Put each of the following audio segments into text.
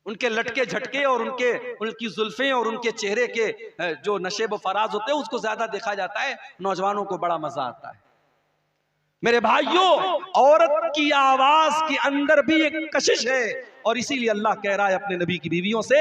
उनके लटके झटके और उनकी जुल्फें और उनके चेहरे के जो नशेब फराज होते हैं उसको ज्यादा देखा जाता है, नौजवानों को बड़ा मजा आता है। मेरे भाइयों, औरत की आवाज के अंदर भी एक कशिश है, और इसीलिए अल्लाह कह रहा है अपने नबी की बीवियों से,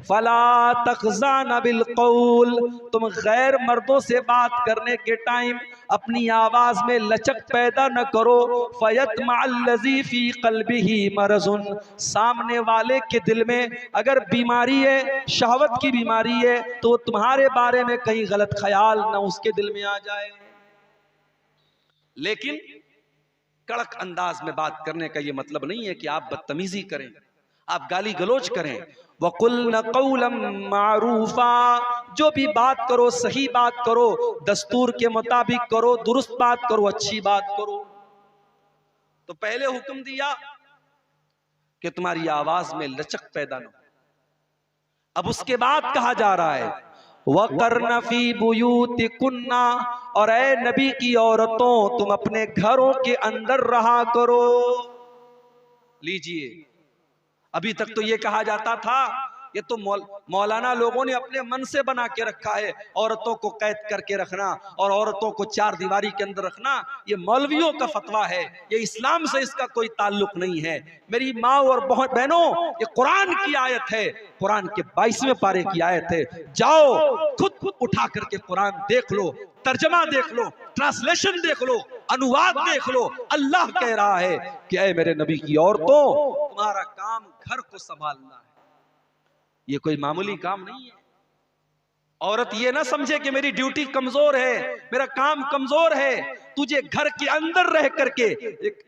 फला तखज़ाना बिल कौल, तुम गैर मर्दों से बात करने के टाइम अपनी आवाज में लचक पैदा न करो। फयतमअल्लज़ी फी क़ल्बिही मरज़ुन, सामने वाले के दिल में अगर बीमारी है, शहवत की बीमारी है, तो तुम्हारे बारे में कहीं गलत ख्याल न उसके दिल में आ जाए। लेकिन कड़क अंदाज में बात करने का यह मतलब नहीं है कि आप बदतमीजी करें, आप गाली गलोच करें। वकुल्न कौलम मारूफा, जो भी बात करो सही बात करो, दस्तूर के मुताबिक करो, दुरुस्त बात करो, अच्छी बात करो। तो पहले हुक्म दिया कि तुम्हारी आवाज में लचक पैदा न हो। अब उसके बाद कहा जा रहा है वक़र्न फ़ी बुयूतिकुन्ना, और ऐ नबी की औरतों तुम अपने घरों के अंदर रहा करो। लीजिए, अभी तक तो ये कहा जाता था, ये तो मौलाना लोगों ने अपने मन से बना के रखा है, औरतों को कैद करके रखना और औरतों को चार दीवारी के अंदर रखना, ये मौलवियों का फतवा है, ये इस्लाम से इसका कोई ताल्लुक नहीं है। मेरी माँ और बहनों, ये कुरान की आयत है, कुरान के 22वें पारे की आयत है। जाओ खुद उठा करके कुरान देख लो, तर्जमा देख लो, ट्रांसलेशन देख लो, अनुवाद देख लो। अल्लाह कह रहा है कि ऐ मेरे नबी की औरतों, तुम्हारा काम घर को संभालना है, ये कोई मामूली काम नहीं है। औरत ये ना समझे कि मेरी ड्यूटी कमजोर है, मेरा काम कमजोर है। तुझे घर के अंदर रह करके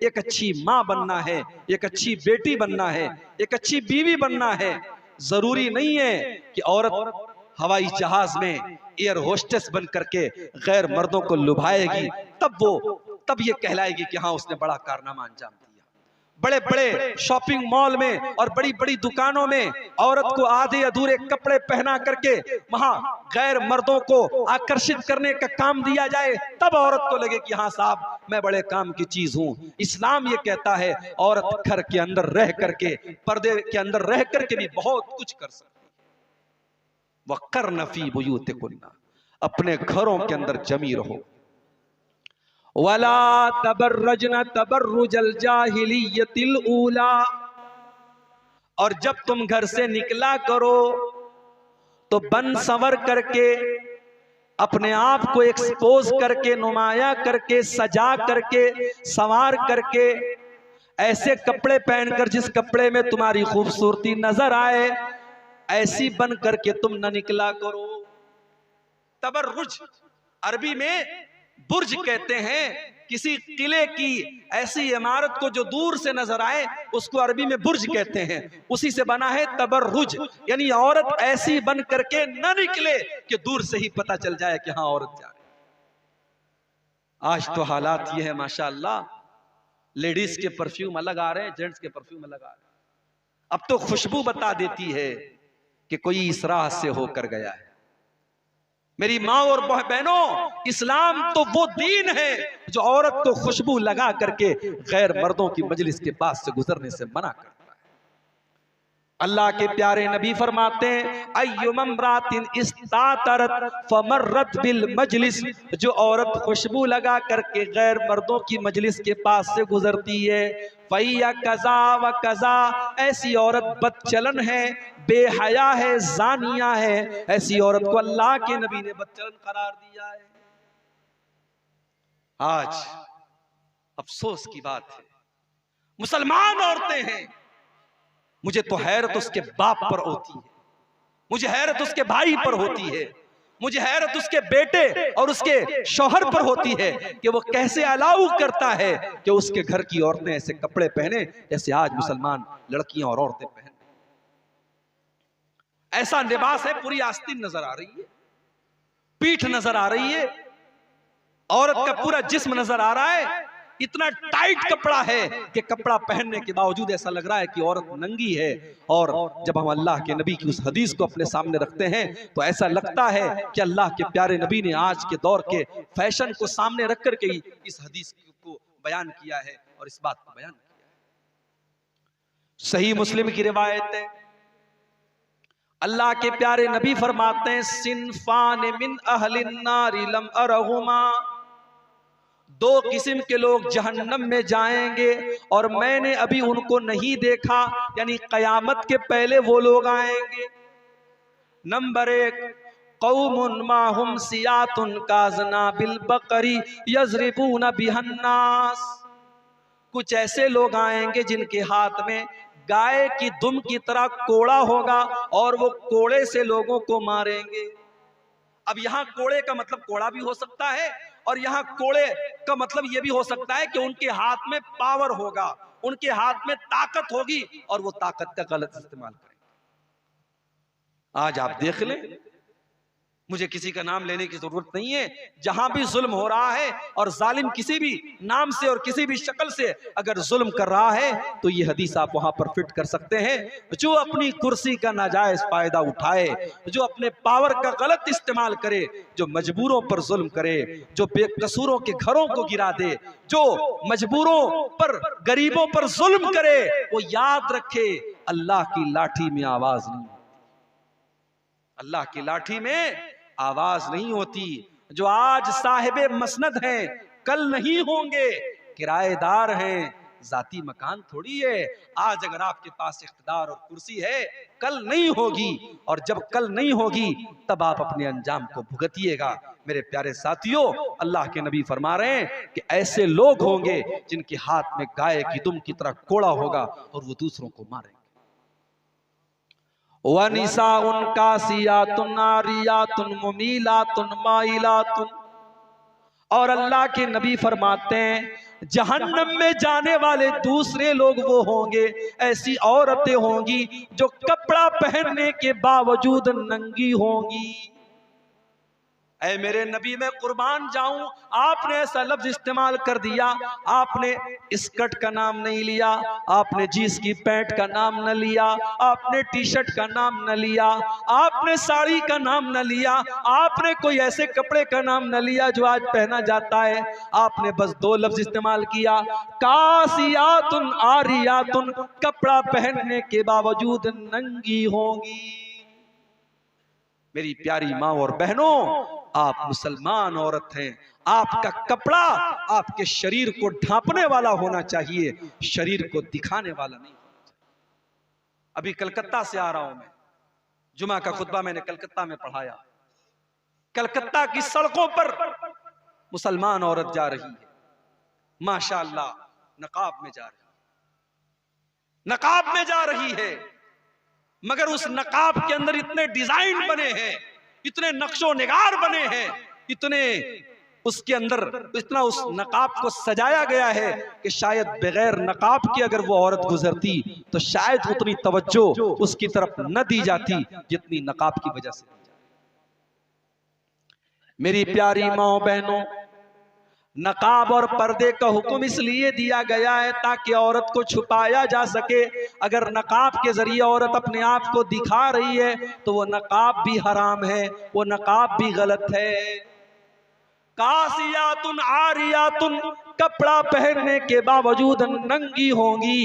एक अच्छी माँ बनना है, एक अच्छी बेटी बनना है, एक अच्छी बीवी बनना है। जरूरी नहीं है कि औरत हवाई जहाज में एयर होस्टेस बन करके गैर मर्दों को लुभाएगी, तब ये कहलाएगी कि हाँ उसने बड़ा कारनामा अंजाम दिया। बड़े बड़े शॉपिंग मॉल में और बड़ी बड़ी दुकानों में औरत को आधे अधूरे कपड़े पहना करके वहां गैर मर्दों को आकर्षित करने का काम दिया जाए, तब औरत को लगे कि हाँ साहब मैं बड़े काम की चीज हूं। इस्लाम ये कहता है औरत घर के अंदर रह करके, पर्दे के अंदर रह करके भी बहुत कुछ कर सकती है। वक़र्न फ़ी बुयूतिकुन्ना, अपने घरों के अंदर जमी रहो। वला तबर्रजना तबर्रुजल जाहिलियतिल ऊला, और जब तुम घर से निकला करो तो बन संवर करके, अपने आप को एक्सपोज करके, नुमाया करके, सजा करके, संवार करके, ऐसे कपड़े पहनकर जिस कपड़े में तुम्हारी खूबसूरती नजर आए, ऐसी बन करके तुम न निकला करो। तबर्रुज अरबी में बुर्ज कहते हैं, किसी किले की ऐसी इमारत को जो दूर से नजर आए उसको अरबी में बुर्ज कहते हैं, उसी से बना है तबर्रुज। यानी औरत ऐसी बन करके न निकले कि दूर से ही पता चल जाए कि हाँ औरत जा रही। आज तो हालात ये है माशाअल्लाह, लेडीज के परफ्यूम अलग आ रहे हैं, जेंट्स के परफ्यूम अलग आ रहे हैं। अब तो खुशबू बता देती है कि कोई इस राह से होकर गया है। मेरी माँ और बहनों, इस्लाम तो वो दीन है जो औरत को खुशबू लगा करके गैर मर्दों की मजलिस के पास से गुजरने से मना करता है। अल्लाह के प्यारे नबी फरमाते हैं अय्युमम्रातिन इस्तातरत फमर्रत बिल मजलिस, जो औरत खुशबू लगा करके गैर मर्दों की मजलिस के पास से गुजरती है, फैया कजा व कजा, ऐसी औरत बदचलन है, बेहया है, जानिया है, ऐसी औरत को अल्लाह के नबी ने बदचलन करार दिया है। आज अफसोस की बात है, मुसलमान औरतें हैं, मुझे तो हैरत उसके बाप पर होती है, मुझे हैरत उसके भाई पर होती है, मुझे हैरत उसके बेटे और उसके शौहर पर होती है कि वो कैसे अलाउ करता है कि उसके घर की औरतें ऐसे कपड़े पहने जैसे आज मुसलमान लड़कियां और औरतें पहने। ऐसा लिबास है, पूरी आस्तीन नजर आ रही है, पीठ नजर आ रही है, औरत का पूरा जिस्म नजर आ रहा है, इतना टाइट कपड़ा है कि कपड़ा पहनने के बावजूद ऐसा लग रहा है कि औरत नंगी है। और जब हम अल्लाह के नबी की उस हदीस को अपने सामने रखते हैं तो ऐसा लगता है कि अल्लाह के प्यारे नबी ने आज के दौर के फैशन को सामने रख करके ही इस हदीस को बयान किया है और इस बात को बयान किया है। सही मुस्लिम की रिवायत है, अल्लाह के प्यारे नबी फरमाते हैं सिनफान मिन अहलिन नारी लम अरहुमा, दो किस्म के लोग जहन्नम में जाएंगे और मैंने अभी उनको नहीं देखा, यानी कयामत के पहले वो लोग आएंगे। नंबर 1, कौमुन माहुम सियातुन काजना बिल बकरी यजरिबून बिहन्नास, कुछ ऐसे लोग आएंगे जिनके हाथ में गाय की दुम की तरह कोड़ा होगा और वो कोड़े से लोगों को मारेंगे। अब यहाँ कोड़े का मतलब कोड़ा भी हो सकता है और यहाँ कोड़े का मतलब ये भी हो सकता है कि उनके हाथ में पावर होगा, उनके हाथ में ताकत होगी और वो ताकत का गलत इस्तेमाल करेंगे। आज आप देख लें, मुझे किसी का नाम लेने की जरूरत नहीं है, जहां भी जुल्म हो रहा है और जालिम किसी भी नाम से और किसी भी शक्ल से अगर जुल्म कर रहा है तो ये हदीस आप वहां पर फिट कर सकते हैं। जो अपनी कुर्सी का नाजायज फायदा उठाए, जो अपने पावर का गलत इस्तेमाल करे, जो मजबूरों पर जुल्म करे, जो बेकसूरों के घरों को गिरा दे, जो मजबूरों पर गरीबों पर जुल्म करे, वो याद रखे अल्लाह की लाठी में आवाज नहीं, अल्लाह की लाठी में आवाज नहीं होती। जो आज साहिबे मसनद हैं कल नहीं होंगे, किराएदार हैं, जाती मकान थोड़ी है। आज अगर आपके पास इख्तिदार और कुर्सी है, कल नहीं होगी, और जब कल नहीं होगी तब आप अपने अंजाम को भुगतिएगा। मेरे प्यारे साथियों, अल्लाह के नबी फरमा रहे हैं कि ऐसे लोग होंगे जिनके हाथ में गाय की दुम की तरह कोड़ा होगा और वो दूसरों को मारेंगे। वनिसाउन कासियातुन नारियातुन मुमीलातुन माइलातुन, और अल्लाह के नबी फरमाते हैं जहन्नम में जाने वाले दूसरे लोग वो होंगे, ऐसी औरतें होंगी जो कपड़ा पहनने के बावजूद नंगी होंगी। ऐ मेरे नबी, मैं कुर्बान जाऊं, आपने ऐसा लफ्ज इस्तेमाल कर दिया, आपने स्कर्ट का नाम नहीं लिया, आपने जींस की पैंट का नाम न लिया, आपने टी शर्ट का नाम न लिया, आपने साड़ी का नाम न लिया, आपने कोई ऐसे कपड़े का नाम न लिया जो आज पहना जाता है। आपने बस 2 लफ्ज इस्तेमाल किया, कासियातुन आरियातुन, कपड़ा पहनने के बावजूद नंगी होंगी। मेरी प्यारी माँ और बहनों, आप मुसलमान औरत हैं, आपका कपड़ा आपके शरीर को ढांपने वाला होना चाहिए, शरीर को दिखाने वाला नहीं होना चाहिए। अभी कलकत्ता से आ रहा हूं मैं, जुमा का खुतबा मैंने कलकत्ता में पढ़ाया। कलकत्ता की सड़कों पर मुसलमान औरत जा रही है, माशाअल्लाह नकाब में जा रही है, नकाब में जा रही है, मगर उस नकाब के अंदर इतने डिजाइन बने हैं, इतने नक्शो निगार बने हैं, इतने उसके अंदर इतना उस नकाब को सजाया गया है कि शायद बगैर नकाब के अगर वो औरत गुजरती तो शायद उतनी तवज्जो उसकी तरफ न दी जाती जितनी नकाब की वजह से। मेरी प्यारी माँ बहनों, नकाब और पर्दे का हुक्म इसलिए दिया गया है ताकि औरत को छुपाया जा सके। अगर नकाब के जरिए औरत अपने आप को दिखा रही है तो वो नकाब भी हराम है, वो नकाब भी गलत है। कासियातुन आरियातुन, कपड़ा पहनने के बावजूद नंगी होंगी।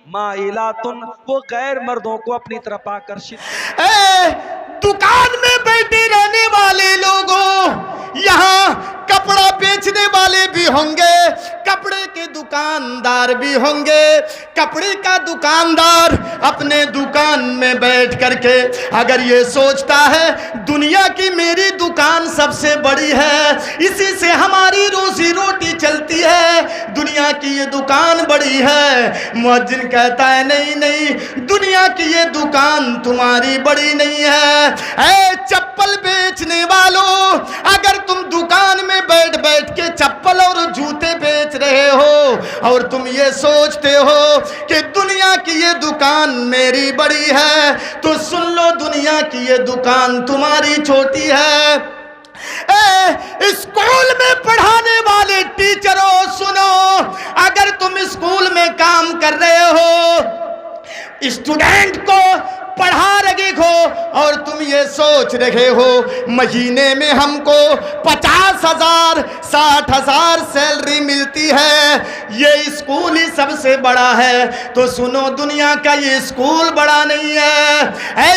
माइलातुन, वो गैर मर्दों को अपनी तरफ आकर्षित। दुकान में बैठे रहने वाले लोगों, यहाँ कपड़ा बेचने वाले भी होंगे, कपड़े के दुकानदार भी होंगे। कपड़े का दुकानदार अपने दुकान में बैठ करके अगर ये सोचता है दुनिया की मेरी दुकान सबसे बड़ी है, इसी से हमारी रोजी रोटी चलती है, दुनिया की ये दुकान बड़ी है, मुअज्जिन कहता है नहीं नहीं, दुनिया की ये दुकान तुम्हारी बड़ी नहीं है। ऐ चप्पल बेचने वालों, अगर तुम दुकान में बैठ बैठ के चप्पल और जूते बेच रहे हो और तुम ये सोचते हो कि दुनिया की ये दुकान मेरी बड़ी है, तो सुन लो, दुनिया की ये दुकान तुम्हारी छोटी है। स्कूल में पढ़ाने वाले टीचरों सुनो, अगर तुम स्कूल में काम कर रहे हो, स्टूडेंट को पढ़ा रहे हो और तुम ये सोच रहे हो महीने में हमको 50,000 60,000 सैलरी मिलती है, ये स्कूल ही सबसे बड़ा है, तो सुनो, दुनिया का ये स्कूल बड़ा नहीं है।